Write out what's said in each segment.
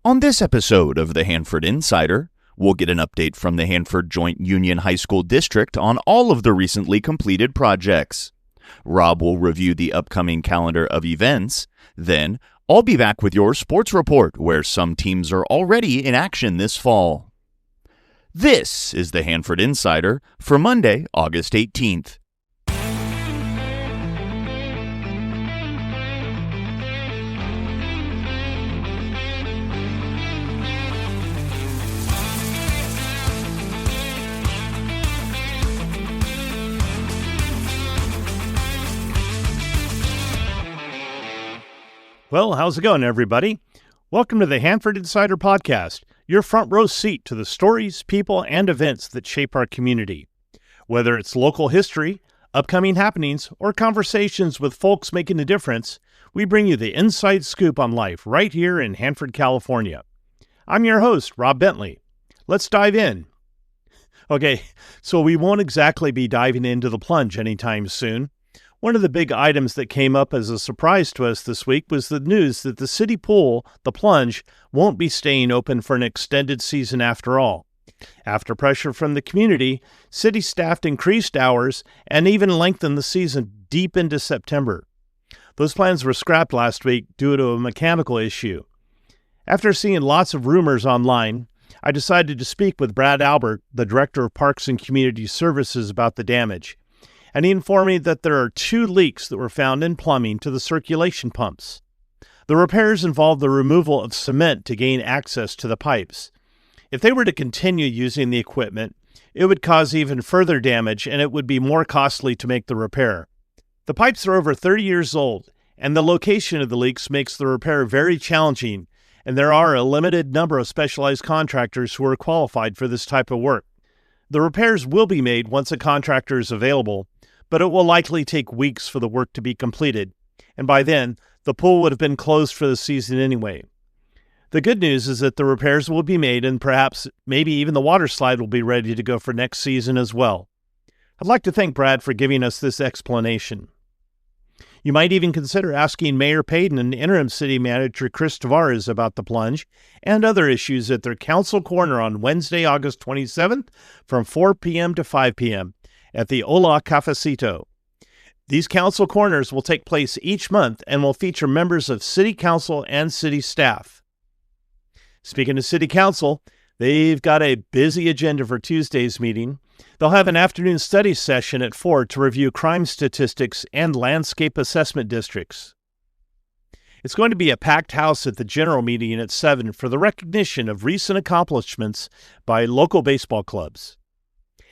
On this episode of the Hanford Insider, we'll get an update from the Hanford Joint Union High School District on all of the recently completed projects. Rob will review the upcoming calendar of events. Then, I'll be back with your sports report, where some teams are already in action this fall. This is the Hanford Insider for Monday, August 18th. Well, how's it going, everybody? Welcome to the Hanford Insider Podcast, your front row seat to the stories, people, and events that shape our community. Whether it's local history, upcoming happenings, or conversations with folks making a difference, we bring you the inside scoop on life right here in Hanford, California. I'm your host, Rob Bentley. Let's dive in. Okay, so we won't exactly be diving into the plunge anytime soon. One of the big items that came up as a surprise to us this week was the news that the city pool, the plunge, won't be staying open for an extended season after all. After pressure from the community, city staff increased hours and even lengthened the season deep into September. Those plans were scrapped last week due to a mechanical issue. After seeing lots of rumors online, I decided to speak with Brad Albert, the Director of Parks and Community Services, about the damage. And he informed me that there are 2 leaks that were found in plumbing to the circulation pumps. The repairs involved the removal of cement to gain access to the pipes. If they were to continue using the equipment, it would cause even further damage and it would be more costly to make the repair. The pipes are over 30 years old, and the location of the leaks makes the repair very challenging, and there are a limited number of specialized contractors who are qualified for this type of work. The repairs will be made once a contractor is available, but it will likely take weeks for the work to be completed, and by then, the pool would have been closed for the season anyway. The good news is that the repairs will be made and perhaps maybe even the water slide will be ready to go for next season as well. I'd like to thank Brad for giving us this explanation. You might even consider asking Mayor Payton and Interim City Manager Chris Tavares about the plunge and other issues at their Council Corner on Wednesday, August 27th from 4 p.m. to 5 p.m. at the Ola Cafecito. These council corners will take place each month and will feature members of City Council and City staff. Speaking of City Council, they've got a busy agenda for Tuesday's meeting. They'll have an afternoon study session at 4 to review crime statistics and landscape assessment districts. It's going to be a packed house at the general meeting at 7 for the recognition of recent accomplishments by local baseball clubs.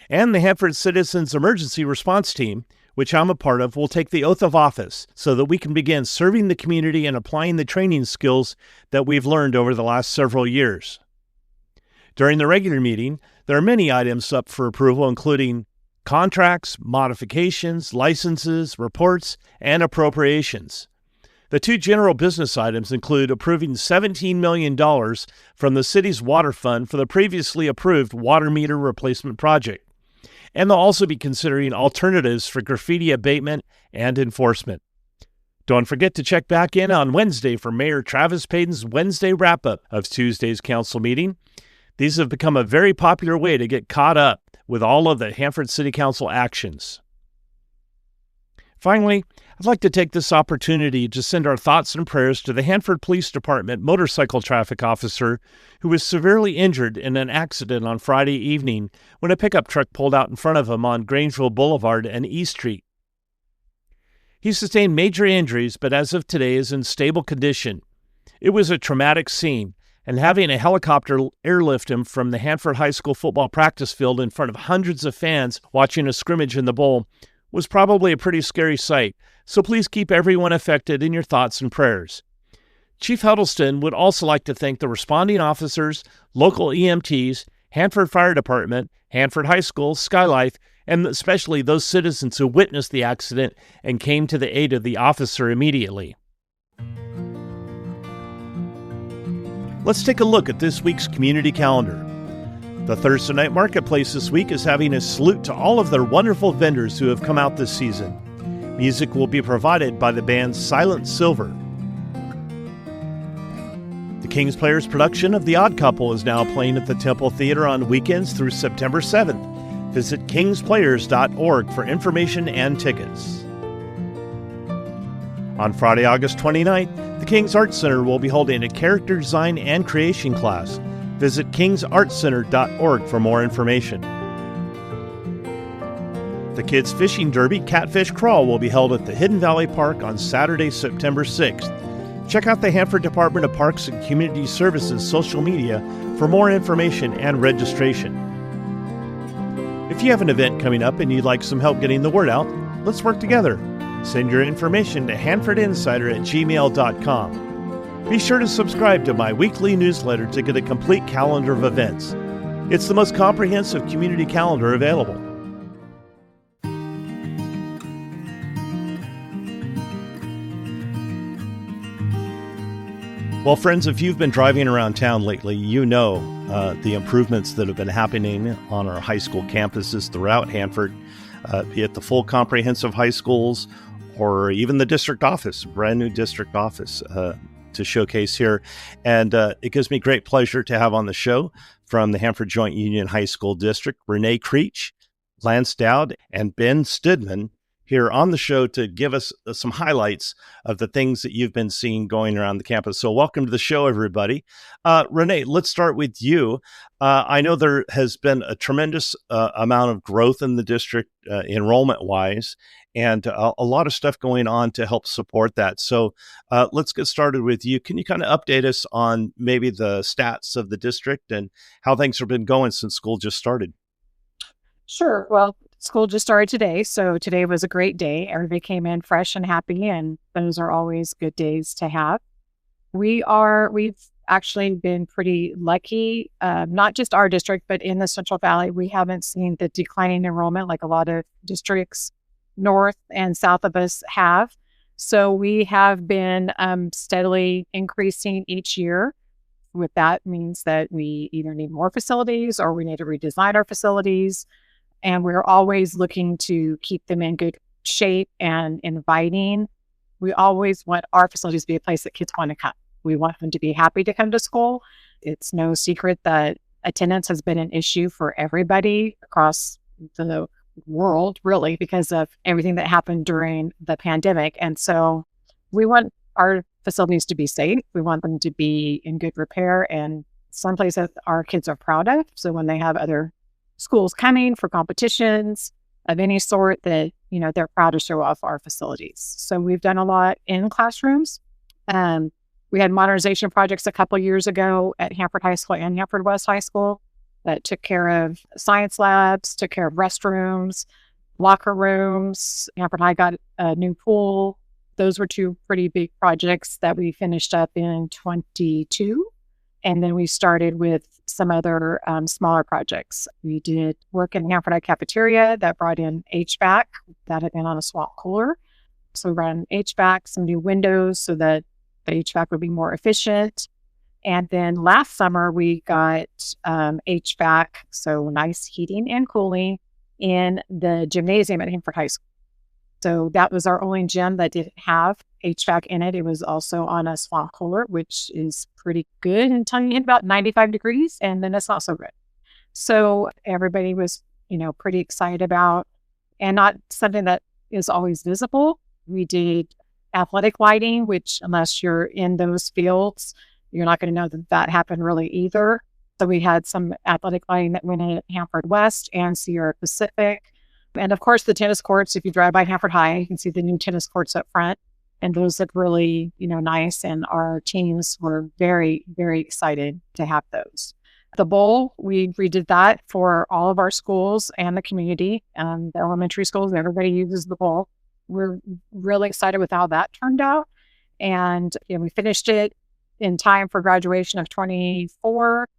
And the Hanford Citizens Emergency Response Team, which I'm a part of, will take the oath of office so that we can begin serving the community and applying the training skills that we've learned over the last several years. During the regular meeting, there are many items up for approval, including contracts, modifications, licenses, reports, and appropriations. The 2 general business items include approving $17 million from the city's water fund for the previously approved water meter replacement project. And they'll also be considering alternatives for graffiti abatement and enforcement. Don't forget to check back in on Wednesday for Mayor Travis Payton's Wednesday wrap-up of Tuesday's council meeting. These have become a very popular way to get caught up with all of the Hanford City Council actions. Finally, I'd like to take this opportunity to send our thoughts and prayers to the Hanford Police Department motorcycle traffic officer who was severely injured in an accident on Friday evening when a pickup truck pulled out in front of him on Grangeville Boulevard and East Street. He sustained major injuries, but as of today is in stable condition. It was a traumatic scene, and having a helicopter airlift him from the Hanford High School football practice field in front of hundreds of fans watching a scrimmage in the bowl was probably a pretty scary sight, so please keep everyone affected in your thoughts and prayers. Chief Huddleston would also like to thank the responding officers, local EMTs, Hanford Fire Department, Hanford High School, Skylife, and especially those citizens who witnessed the accident and came to the aid of the officer immediately. Let's take a look at this week's community calendar. The Thursday Night Marketplace this week is having a salute to all of their wonderful vendors who have come out this season. Music will be provided by the band Silent Silver. The King's Players production of The Odd Couple is now playing at the Temple Theater on weekends through September 7th. Visit kingsplayers.org for information and tickets. On Friday, August 29th, the King's Arts Center will be holding a character design and creation class. Visit kingsartscenter.org for more information. The Kids Fishing Derby Catfish Crawl will be held at the Hidden Valley Park on Saturday, September 6th. Check out the Hanford Department of Parks and Community Services social media for more information and registration. If you have an event coming up and you'd like some help getting the word out, let's work together. Send your information to hanfordinsider@gmail.com. Be sure to subscribe to my weekly newsletter to get a complete calendar of events. It's the most comprehensive community calendar available. Well, friends, if you've been driving around town lately, you know the improvements that have been happening on our high school campuses throughout Hanford, be it the full comprehensive high schools or even the district office, brand new district office to showcase here. And it gives me great pleasure to have on the show from the Hanford Joint Union High School District, Renee Creech, Lance Dowd, and Ben Stidman here on the show to give us some highlights of the things that you've been seeing going around the campus. So welcome to the show, everybody. Renee, let's start with you. I know there has been a tremendous amount of growth in the district enrollment-wise, and a lot of stuff going on to help support that. So let's get started with you. Can you kind of update us on maybe the stats of the district and how things have been going since school just started? Sure. Well, school just started today, so today was a great day. Everybody came in fresh and happy, and those are always good days to have. We've actually been pretty lucky, not just our district, but in the Central Valley. We haven't seen the declining enrollment like a lot of districts north and south of us have. So we have been steadily increasing each year. What that means that we either need more facilities or we need to redesign our facilities. And we're always looking to keep them in good shape and inviting. We always want our facilities to be a place that kids want to come. We want them to be happy to come to school. It's no secret that attendance has been an issue for everybody across the world, really, because of everything that happened during the pandemic. And so we want our facilities to be safe. We want them to be in good repair and someplace that our kids are proud of. So when they have other schools coming for competitions of any sort, that they're proud to show off our facilities. So we've done a lot in classrooms. We had modernization projects a couple years ago at Hanford High School and Hanford West High School that took care of science labs, took care of restrooms, locker rooms. Hanford High got a new pool. Those were two pretty big projects that we finished up in 22. And then we started with some other smaller projects. We did work in Hanford High cafeteria that brought in HVAC that had been on a swamp cooler. So we brought in HVAC, some new windows so that the HVAC would be more efficient. And then last summer we got HVAC, so nice heating and cooling in the gymnasium at Hanford High School. So that was our only gym that didn't have HVAC in it. It was also on a swamp cooler, which is pretty good until you hit about 95 degrees, and then it's not so good. So everybody was, pretty excited about, and not something that is always visible. We did athletic lighting, which unless you're in those fields, you're not going to know that happened really either. So we had some athletic lighting that went in at Hanford West and Sierra Pacific. And of course, the tennis courts, if you drive by Hanford High, you can see the new tennis courts up front. And those look really, nice. And our teams were very, very excited to have those. The bowl, we redid that for all of our schools and the community. The elementary schools, everybody uses the bowl. We're really excited with how that turned out. And we finished it in time for graduation of 24.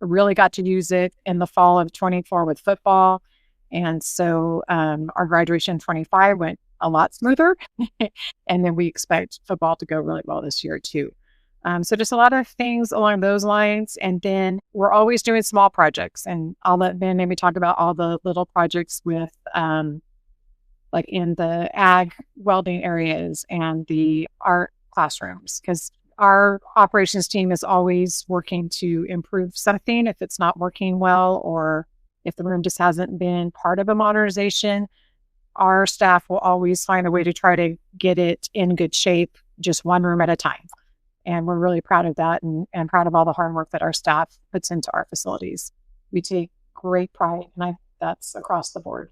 Really got to use it in the fall of 24 with football. And so our graduation in 25 went a lot smoother. And then we expect football to go really well this year too. So just a lot of things along those lines. And then we're always doing small projects. And I'll let Ben maybe talk about all the little projects with like in the ag welding areas and the art classrooms. Because our operations team is always working to improve something if it's not working well, or if the room just hasn't been part of a modernization. Our staff will always find a way to try to get it in good shape, just one room at a time. And we're really proud of that, and proud of all the hard work that our staff puts into our facilities. We take great pride, and that's across the board.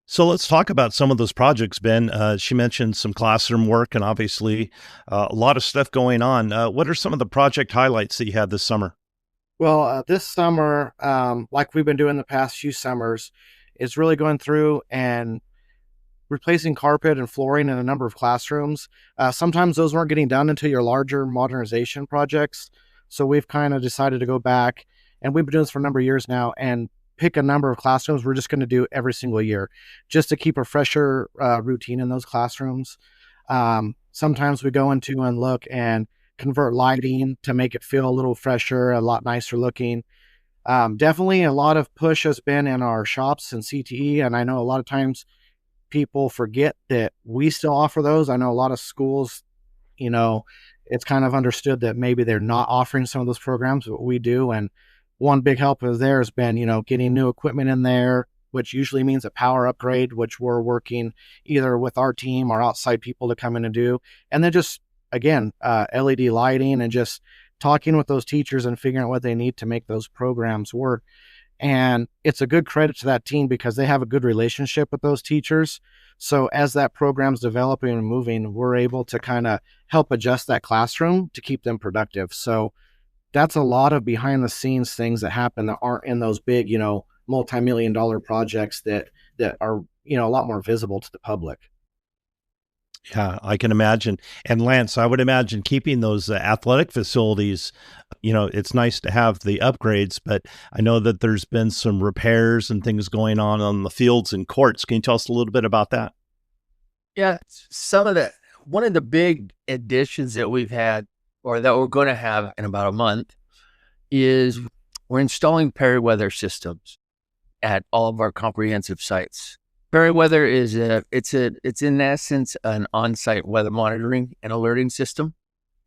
So let's talk about some of those projects, Ben. She mentioned some classroom work and obviously a lot of stuff going on. What are some of the project highlights that you had this summer? Well, this summer, like we've been doing the past few summers, is really going through and replacing carpet and flooring in a number of classrooms. Sometimes those weren't getting done until your larger modernization projects. So we've kind of decided to go back, and we've been doing this for a number of years now, and pick a number of classrooms we're just going to do every single year just to keep a fresher routine in those classrooms. Sometimes we go into and look and convert lighting to make it feel a little fresher, a lot nicer looking. Definitely a lot of push has been in our shops and CTE, and I know a lot of times people forget that we still offer those. I know a lot of schools, it's kind of understood that maybe they're not offering some of those programs, but we do. And one big help of there has been, getting new equipment in there, which usually means a power upgrade, which we're working either with our team or outside people to come in and do. And then just, again, LED lighting and just talking with those teachers and figuring out what they need to make those programs work. And it's a good credit to that team because they have a good relationship with those teachers. So as that program's developing and moving, we're able to kind of help adjust that classroom to keep them productive. So that's a lot of behind the scenes things that happen that aren't in those big, multi-million-dollar projects that are, a lot more visible to the public. Yeah, I can imagine. And Lance, I would imagine keeping those athletic facilities, it's nice to have the upgrades, but I know that there's been some repairs and things going on the fields and courts. Can you tell us a little bit about that? Yeah, one of the big additions that we've had, or that we're going to have in about a month, is we're installing peri-weather systems at all of our comprehensive sites. Peri-weather is it's in essence an on-site weather monitoring and alerting system.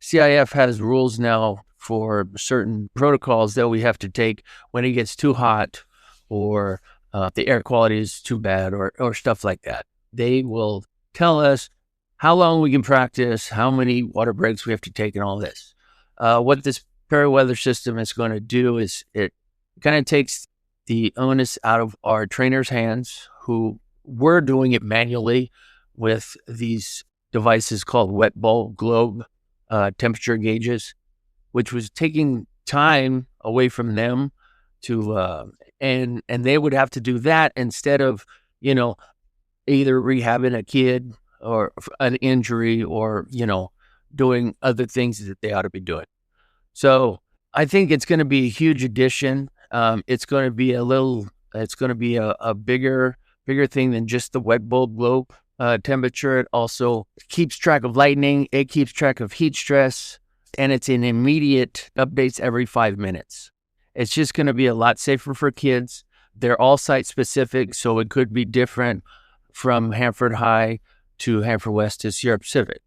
CIF has rules now for certain protocols that we have to take when it gets too hot or the air quality is too bad or stuff like that. They will tell us how long we can practice, how many water breaks we have to take, and all this. What this peri-weather system is going to do is it kind of takes the onus out of our trainers' hands, who were doing it manually with these devices called wet bulb globe temperature gauges, which was taking time away from them to and they would have to do that instead of either rehabbing a kid or an injury or doing other things that they ought to be doing. So I think it's going to be a huge addition. It's going to be a bigger thing than just the wet bulb globe temperature. It also keeps track of lightning. It keeps track of heat stress, and it's in immediate updates every 5 minutes. It's just going to be a lot safer for kids. They're all site specific, so it could be different from Hanford High to Hanford West to Sierra Pacific.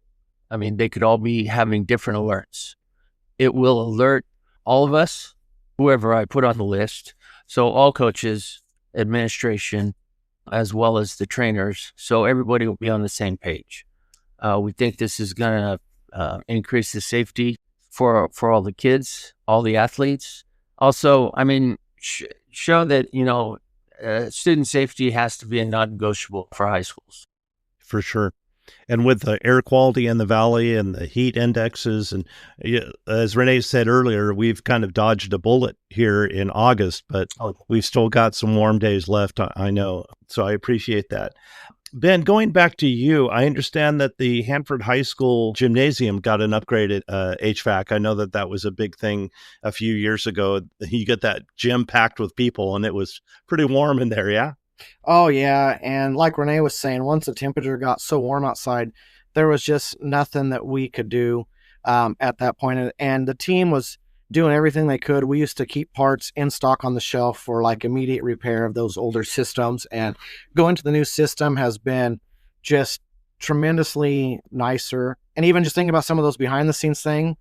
I mean, they could all be having different alerts. It will alert all of us, whoever I put on the list. So all coaches, administration, as well as the trainers. So everybody will be on the same page. We think this is going to increase the safety for all the kids, all the athletes. Also, I mean, show that, student safety has to be a non-negotiable for high schools. For sure. And with the air quality in the valley and the heat indexes, and as Renee said earlier, we've kind of dodged a bullet here in August, but we've still got some warm days left, I know. So I appreciate that. Ben, going back to you, I understand that the Hanford High School gymnasium got an upgraded HVAC. I know that was a big thing a few years ago. You get that gym packed with people, and it was pretty warm in there, yeah? Oh, yeah. And like Renee was saying, once the temperature got so warm outside, there was just nothing that we could do at that point. And the team was doing everything they could. We used to keep parts in stock on the shelf for like immediate repair of those older systems. And going to the new system has been just tremendously nicer. And even just thinking about some of those behind the scenes things,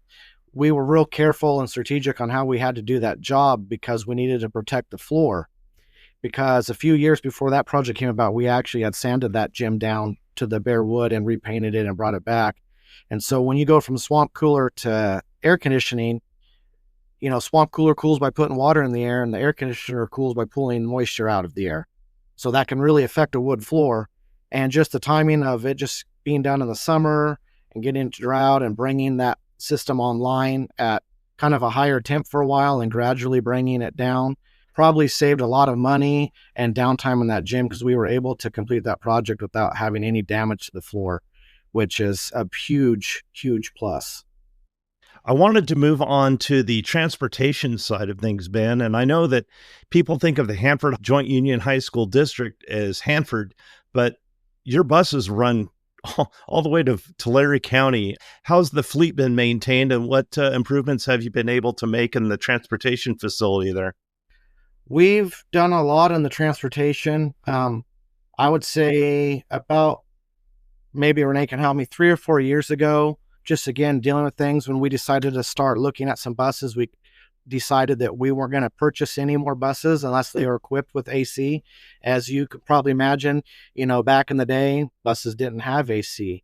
we were real careful and strategic on how we had to do that job because we needed to protect the floor. Because a few years before that project came about, we actually had sanded that gym down to the bare wood and repainted it and brought it back. And so when you go from swamp cooler to air conditioning, swamp cooler cools by putting water in the air, and the air conditioner cools by pulling moisture out of the air. So that can really affect a wood floor. And just the timing of it just being done in the summer and getting it dry out and bringing that system online at kind of a higher temp for a while and gradually bringing it down probably saved a lot of money and downtime in that gym, because we were able to complete that project without having any damage to the floor, which is a huge, huge plus. I wanted to move on to the transportation side of things, Ben. And I know that people think of the Hanford Joint Union High School District as Hanford, but your buses run all the way to Tulare County. How's the fleet been maintained, and what improvements have you been able to make in the transportation facility there? We've done a lot in the transportation. I would say about, maybe Renee can help me, 3 or 4 years ago, just again, dealing with things when we decided to start looking at some buses, we decided that we weren't going to purchase any more buses unless they were equipped with AC. As you could probably imagine, back in the day, buses didn't have AC.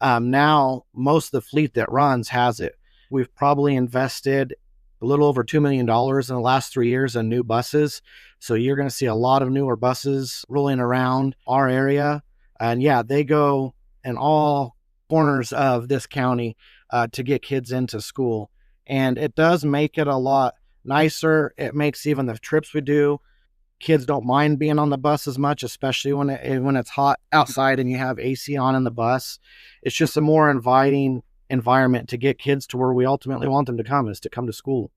Now, most of the fleet that runs has it. We've probably invested a little over $2 million in the last 3 years in new buses. So you're going to see a lot of newer buses rolling around our area. And yeah, they go in all corners of this county to get kids into school. And it does make it a lot nicer. It makes even the trips we do, kids don't mind being on the bus as much, especially when it's hot outside and you have AC on in the bus. It's just a more inviting environment to get kids to where we ultimately want them to come, is to come to school.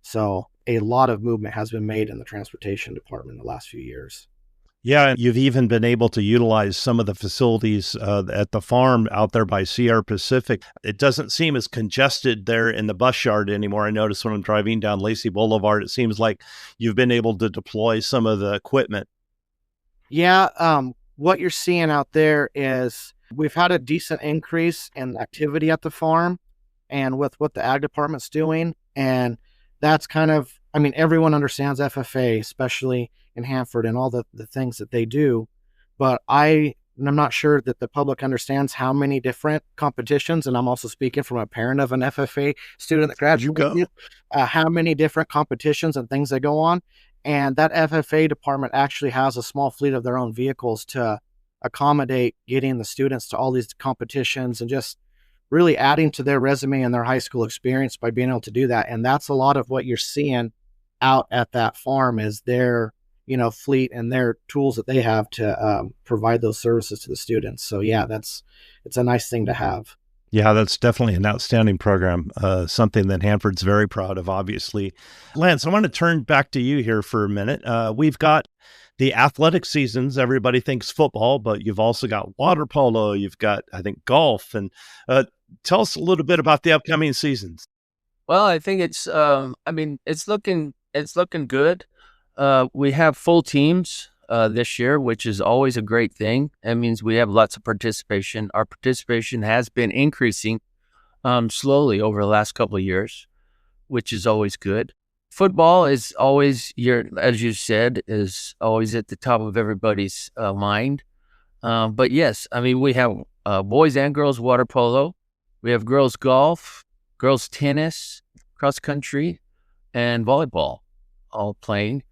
So a lot of movement has been made in the transportation department in the last few years. Yeah, and you've even been able to utilize some of the facilities at the farm out there by Sierra Pacific. It doesn't seem as congested there in the bus yard anymore. I noticed when I'm driving down Lacey Boulevard, it seems like you've been able to deploy some of the equipment. Yeah, what you're seeing out there is we've had a decent increase in activity at the farm and with what the ag department's doing. And that's kind of, everyone understands FFA, especially in Hanford, and all the things that they do. But I'm not sure that the public understands how many different competitions, and I'm also speaking from a parent of an FFA student that graduated, how many different competitions and things that go on. And that FFA department actually has a small fleet of their own vehicles to accommodate getting the students to all these competitions and just really adding to their resume and their high school experience by being able to do that. And that's a lot of what you're seeing out at that farm, is their fleet and their tools that they have to provide those services to the students. So yeah, it's a nice thing to have. Yeah, that's definitely an outstanding program, something that Hanford's very proud of, obviously. Lance, I want to turn back to you here for a minute. We've got the athletic seasons. Everybody thinks football, but you've also got water polo. You've got, I think, golf. And tell us a little bit about the upcoming seasons. Well, I think it's looking good. We have full teams this year, which is always a great thing. That means we have lots of participation. Our participation has been increasing slowly over the last couple of years, which is always good. Football is always, as you said, is always at the top of everybody's mind. But yes, we have boys and girls water polo. We have girls golf, girls tennis, cross country, and volleyball all playing.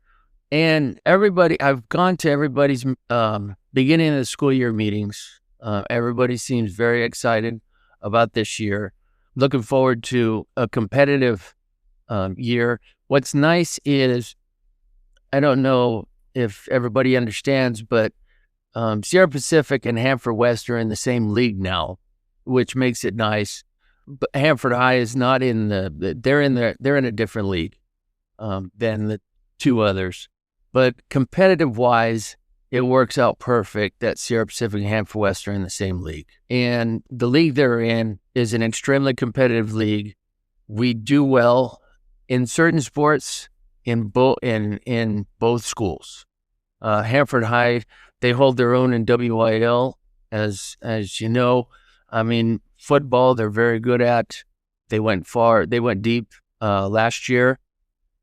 And I've gone to everybody's beginning of the school year meetings. Everybody seems very excited about this year. Looking forward to a competitive year. What's nice is, I don't know if everybody understands, but Sierra Pacific and Hanford West are in the same league now, which makes it nice. But Hanford High is not in they're in a different league than the two others. But competitive wise, it works out perfect that Sierra Pacific and Hanford West are in the same league. And the league they're in is an extremely competitive league. We do well in certain sports in both schools. Hanford High, they hold their own in WIL, as you know. football, they're very good at. They went deep last year,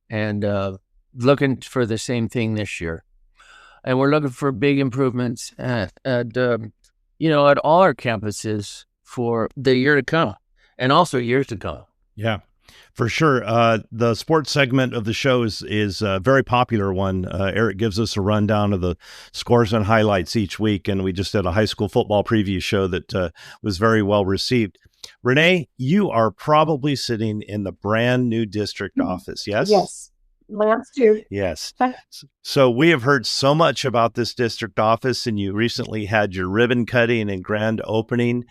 and looking for the same thing this year. And we're looking for big improvements at all our campuses for the year to come, and also years to come. Yeah, for sure. The sports segment of the show is a very popular one. Eric gives us a rundown of the scores and highlights each week, and we just did a high school football preview show that was very well received. Renee, you are probably sitting in the brand new district office, yes? Yes. Lance too. Yes. So we have heard so much about this district office, and you recently had your ribbon cutting and grand opening.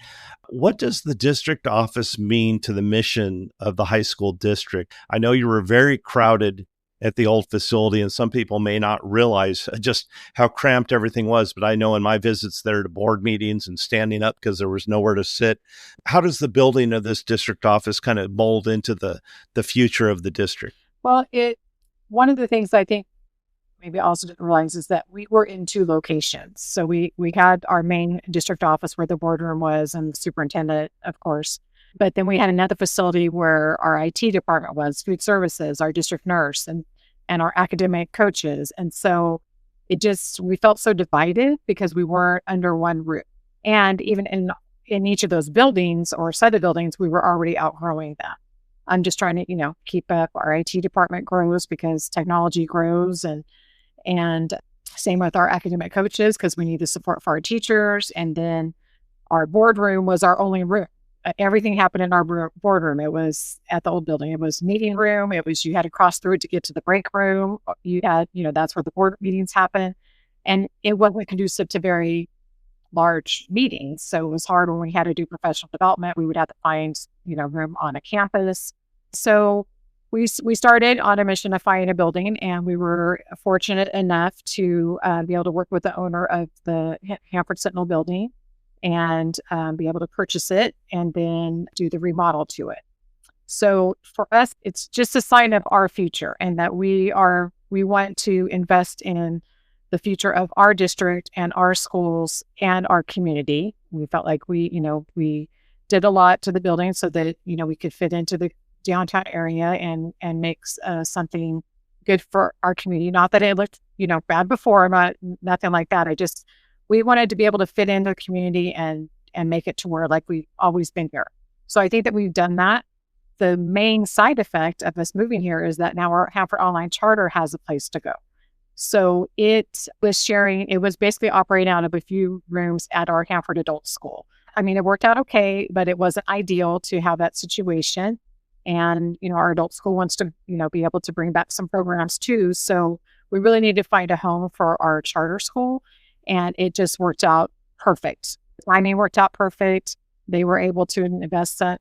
What does the district office mean to the mission of the high school district? I know you were very crowded at the old facility, and some people may not realize just how cramped everything was, but I know in my visits there to board meetings and standing up because there was nowhere to sit. How does the building of this district office kind of mold into the future of the district? Well, one of the things I think maybe I also didn't realize is that we were in 2 locations. So we had our main district office where the boardroom was and the superintendent, of course. But then we had another facility where our IT department was, food services, our district nurse, and our academic coaches. And so we felt so divided because we weren't under one roof. And even in each of those buildings or set of buildings, we were already outgrowing that. I'm just trying to, keep up. Our IT department grows because technology grows, and same with our academic coaches because we need the support for our teachers. And then our boardroom was our only room. Everything happened in our boardroom. It was at the old building. It was meeting room. You had to cross through it to get to the break room. You had, that's where the board meetings happen. And it wasn't conducive to very large meetings. So it was hard when we had to do professional development. We would have to find, room on a campus. So we started on a mission to find a building, and we were fortunate enough to be able to work with the owner of the Hanford Sentinel building and be able to purchase it and then do the remodel to it. So for us, it's just a sign of our future, and that we want to invest in the future of our district and our schools and our community. We felt like we did a lot to the building so that, we could fit into the downtown area and make something good for our community. Not that it looked, bad before, nothing like that. We wanted to be able to fit into the community and make it to where like we've always been here. So I think that we've done that. The main side effect of us moving here is that now our Hanford Online Charter has a place to go. So it was basically operating out of a few rooms at our Hanford Adult School. I mean, it worked out okay, but it wasn't ideal to have that situation. And, our adult school wants to, be able to bring back some programs too. So we really need to find a home for our charter school. And it just worked out perfect. Timing worked out perfect. They were able to invest that,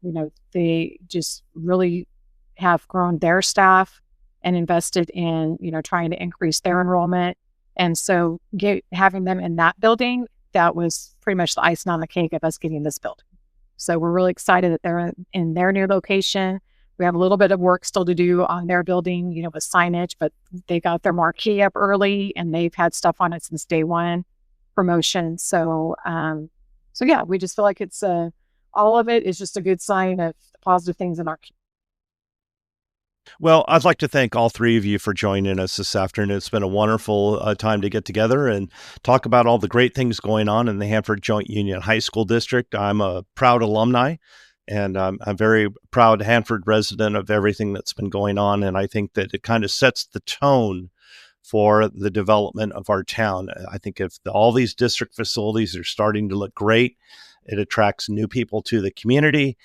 they just really have grown their staff and invested in, trying to increase their enrollment. And so having them in that building, that was pretty much the icing on the cake of us getting this building. So we're really excited that they're in their new location. We have a little bit of work still to do on their building, with signage, but they got their marquee up early and they've had stuff on it since day one, promotion. So yeah, we just feel like it's all of it is just a good sign of positive things in our community. Well, I'd like to thank all 3 of you for joining us this afternoon. It's been a wonderful time to get together and talk about all the great things going on in the Hanford Joint Union High School District. I'm a proud alumni, and I'm very proud Hanford resident of everything that's been going on. And I think that it kind of sets the tone for the development of our town. I think if all these district facilities are starting to look great, it attracts new people to the community,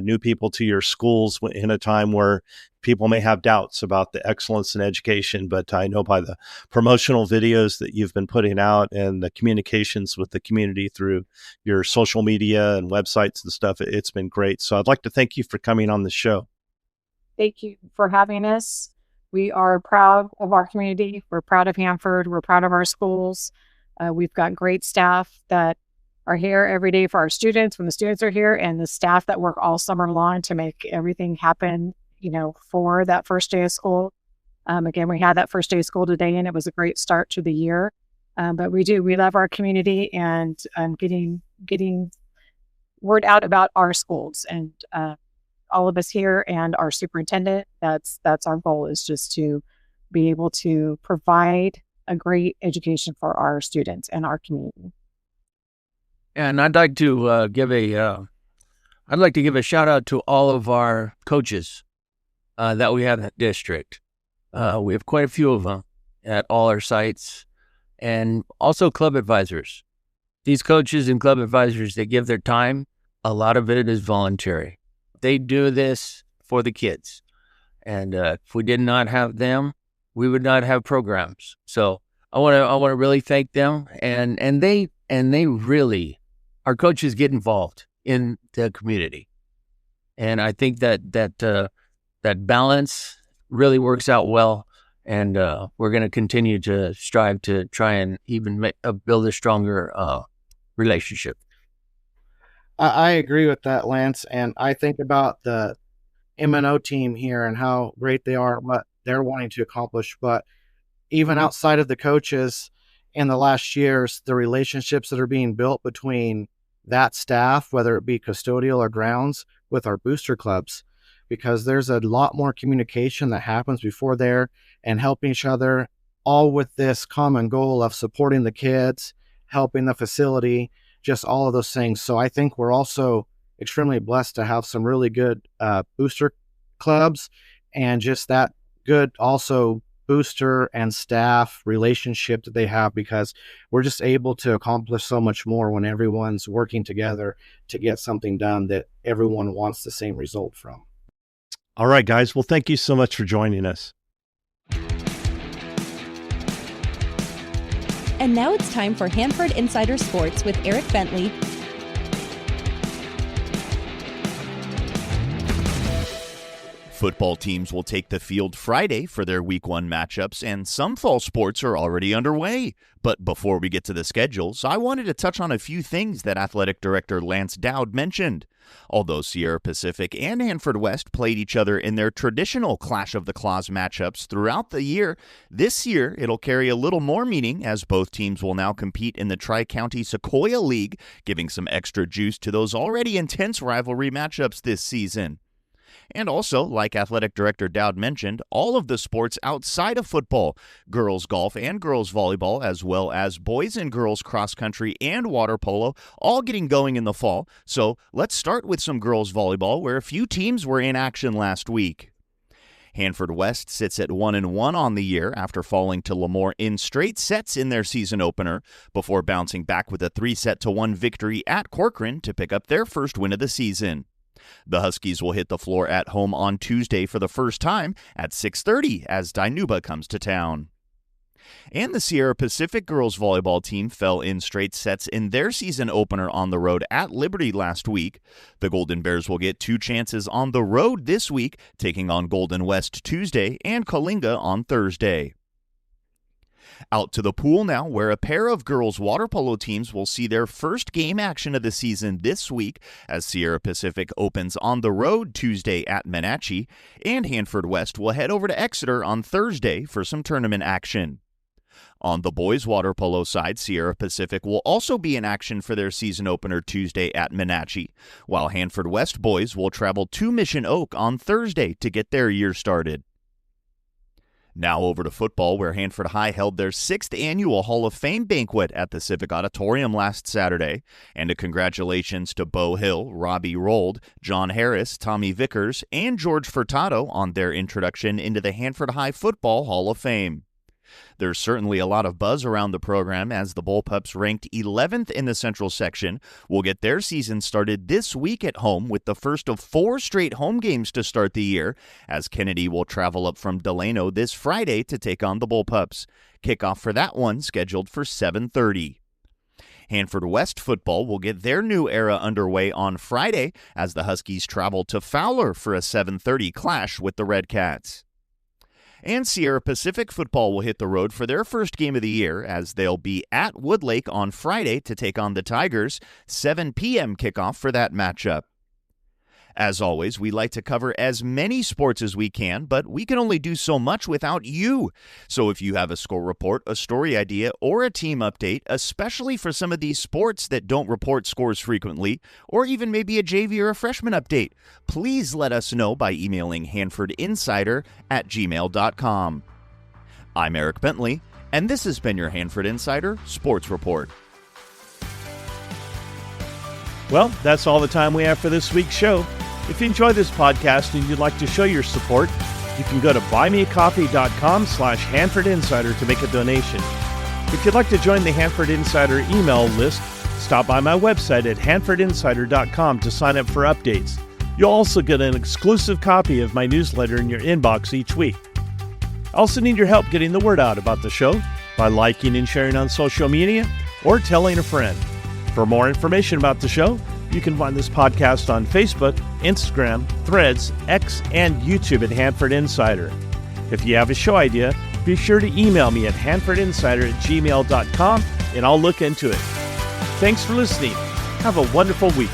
new people to your schools in a time where people may have doubts about the excellence in education. But I know by the promotional videos that you've been putting out and the communications with the community through your social media and websites and stuff, it's been great. So I'd like to thank you for coming on the show. Thank you for having us. We are proud of our community. We're proud of Hanford. We're proud of our schools. We've got great staff that are here every day for our students when the students are here, and the staff that work all summer long to make everything happen, for that first day of school. Again, we had that first day of school today, and it was a great start to the year. But we love our community, and getting word out about our schools, and all of us here and our superintendent. That's our goal, is just to be able to provide a great education for our students and our community. And I'd like to give a shout out to all of our coaches that we have in the district. We have quite a few of them at all our sites, and also club advisors. These coaches and club advisors, they give their time. A lot of it is voluntary. They do this for the kids. And if we did not have them, we would not have programs. So I want to really thank them. And they really, our coaches get involved in the community. And I think that balance really works out well. And we're going to continue to strive to try and even build a stronger relationship. I agree with that, Lance. And I think about the M&O team here and how great they are, what they're wanting to accomplish. But even outside of the coaches in the last years, the relationships that are being built between that staff, whether it be custodial or grounds, with our booster clubs, because there's a lot more communication that happens before there and helping each other, all with this common goal of supporting the kids, helping the facility, just all of those things. So I think we're also extremely blessed to have some really good booster clubs, and just that good also booster and staff relationship that they have, because we're just able to accomplish so much more when everyone's working together to get something done that everyone wants the same result from. All right, guys. Well, thank you so much for joining us. And now it's time for Hanford Insider Sports with Eric Bentley. Football teams will take the field Friday for their Week 1 matchups, and some fall sports are already underway. But before we get to the schedules, I wanted to touch on a few things that Athletic Director Lance Dowd mentioned. Although Sierra Pacific and Hanford West played each other in their traditional Clash of the Claws matchups throughout the year, this year it'll carry a little more meaning, as both teams will now compete in the Tri-County Sequoia League, giving some extra juice to those already intense rivalry matchups this season. And also, like Athletic Director Dowd mentioned, all of the sports outside of football, girls golf and girls volleyball, as well as boys and girls cross country and water polo, all getting going in the fall. So let's start with some girls volleyball, where a few teams were in action last week. Hanford West sits at 1-1 on the year after falling to Lemoore in straight sets in their season opener, before bouncing back with a 3-1 victory at Corcoran to pick up their first win of the season. The Huskies will hit the floor at home on Tuesday for the first time at 6:30 as Dinuba comes to town. And the Sierra Pacific girls volleyball team fell in straight sets in their season opener on the road at Liberty last week. The Golden Bears will get 2 chances on the road this week, taking on Golden West Tuesday and Kalinga on Thursday. Out to the pool now, where a pair of girls water polo teams will see their first game action of the season this week, as Sierra Pacific opens on the road Tuesday at Menachie, and Hanford West will head over to Exeter on Thursday for some tournament action. On the boys water polo side, Sierra Pacific will also be in action for their season opener Tuesday at Menachie, while Hanford West boys will travel to Mission Oak on Thursday to get their year started. Now over to football, where Hanford High held their 6th annual Hall of Fame banquet at the Civic Auditorium last Saturday, and a congratulations to Bo Hill, Robbie Rold, John Harris, Tommy Vickers, and George Furtado on their introduction into the Hanford High Football Hall of Fame. There's certainly a lot of buzz around the program, as the Bullpups, ranked 11th in the Central Section, will get their season started this week at home with the first of 4 straight home games to start the year, as Kennedy will travel up from Delano this Friday to take on the Bullpups. Kickoff for that one scheduled for 7:30. Hanford West football will get their new era underway on Friday, as the Huskies travel to Fowler for a 7:30 clash with the Redcats. And Sierra Pacific football will hit the road for their first game of the year, as they'll be at Woodlake on Friday to take on the Tigers. 7 p.m. kickoff for that matchup. As always, we like to cover as many sports as we can, but we can only do so much without you. So if you have a score report, a story idea, or a team update, especially for some of these sports that don't report scores frequently, or even maybe a JV or a freshman update, please let us know by emailing hanfordinsider@gmail.com. I'm Eric Bentley, and this has been your Hanford Insider Sports Report. Well, that's all the time we have for this week's show. If you enjoy this podcast and you'd like to show your support, you can go to buymeacoffee.com/Hanford Insider to make a donation. If you'd like to join the Hanford Insider email list, stop by my website at hanfordinsider.com to sign up for updates. You'll also get an exclusive copy of my newsletter in your inbox each week. I also need your help getting the word out about the show by liking and sharing on social media or telling a friend. For more information about the show, you can find this podcast on Facebook, Instagram, Threads, X, and YouTube at Hanford Insider. If you have a show idea, be sure to email me at hanfordinsider@gmail.com and I'll look into it. Thanks for listening. Have a wonderful week.